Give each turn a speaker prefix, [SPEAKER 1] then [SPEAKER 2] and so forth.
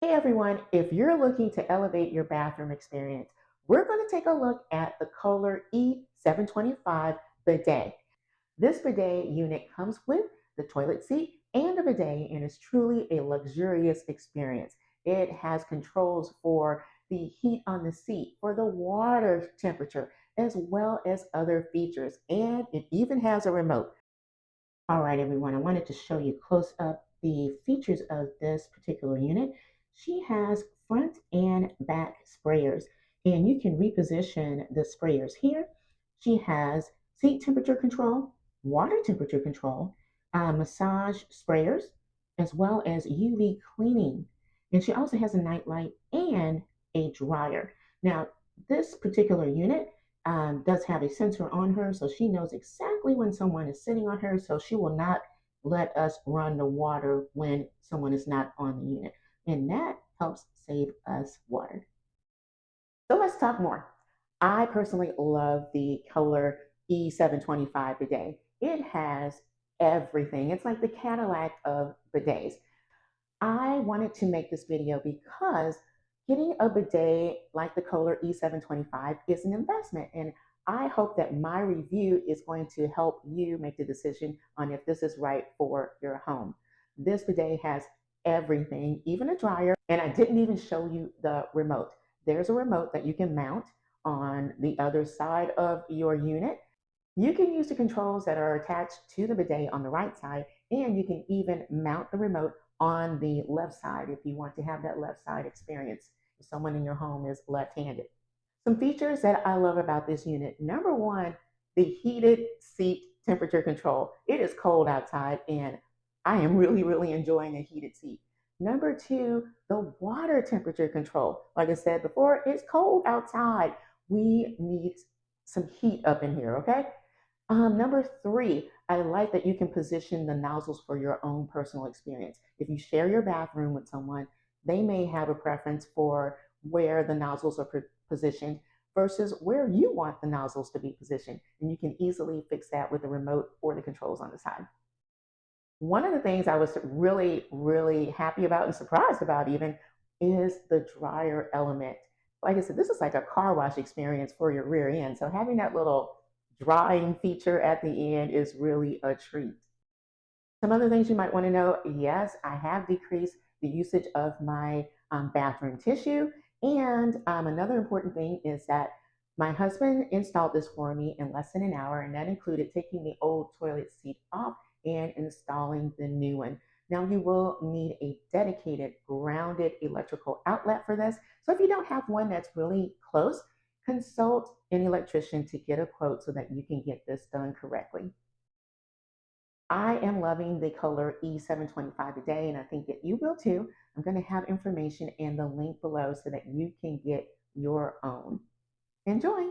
[SPEAKER 1] Hey everyone, if you're looking to elevate your bathroom experience, we're going to take a look at the Kohler E725 bidet. This bidet unit comes with the toilet seat and a bidet and is truly a luxurious experience. It has controls for the heat on the seat, for the water temperature, as well as other features, and it even has a remote. All right, everyone, I wanted to show you close up the features of this particular unit. She has front and back sprayers, and you can reposition the sprayers here. She has seat temperature control, water temperature control, massage sprayers, as well as UV cleaning. And she also has a nightlight and a dryer. Now, this particular unit does have a sensor on her, so she knows exactly when someone is sitting on her, so she will not let us run the water when someone is not on the unit. And that helps save us water. So let's talk more. I personally love the Kohler E725 bidet. It has everything. It's like the Cadillac of bidets. I wanted to make this video because getting a bidet like the Kohler E725 is an investment. And I hope that my review is going to help you make the decision on if this is right for your home. This bidet has everything, even a dryer. And I didn't even show you the remote. There's a remote that you can mount on the other side of your unit. You can use the controls that are attached to the bidet on the right side, and you can even mount the remote on the left side if you want to have that left side experience if someone in your home is left-handed. Some features that I love about this unit. Number one, the heated seat temperature control. It is cold outside, and I am really enjoying a heated seat. Number two, the water temperature control. Like I said before, it's cold outside. We need some heat up in here, okay? Number three, I like that you can position the nozzles for your own personal experience. If you share your bathroom with someone, they may have a preference for where the nozzles are positioned versus where you want the nozzles to be positioned. And you can easily fix that with the remote or the controls on the side. One of the things I was really happy about and surprised about even is the dryer element. Like I said, this is like a car wash experience for your rear end. So having that little drying feature at the end is really a treat. Some other things you might want to know. Yes, I have decreased the usage of my bathroom tissue. And another important thing is that my husband installed this for me in less than an hour, and that included taking the old toilet seat off and installing the new one. Now, you will need a dedicated grounded electrical outlet for this. So if you don't have one that's really close, consult an electrician to get a quote so that you can get this done correctly. I am loving the Kohler E725 today, and I think that you will too. I'm going to have information in the link below so that you can get your own. Enjoy!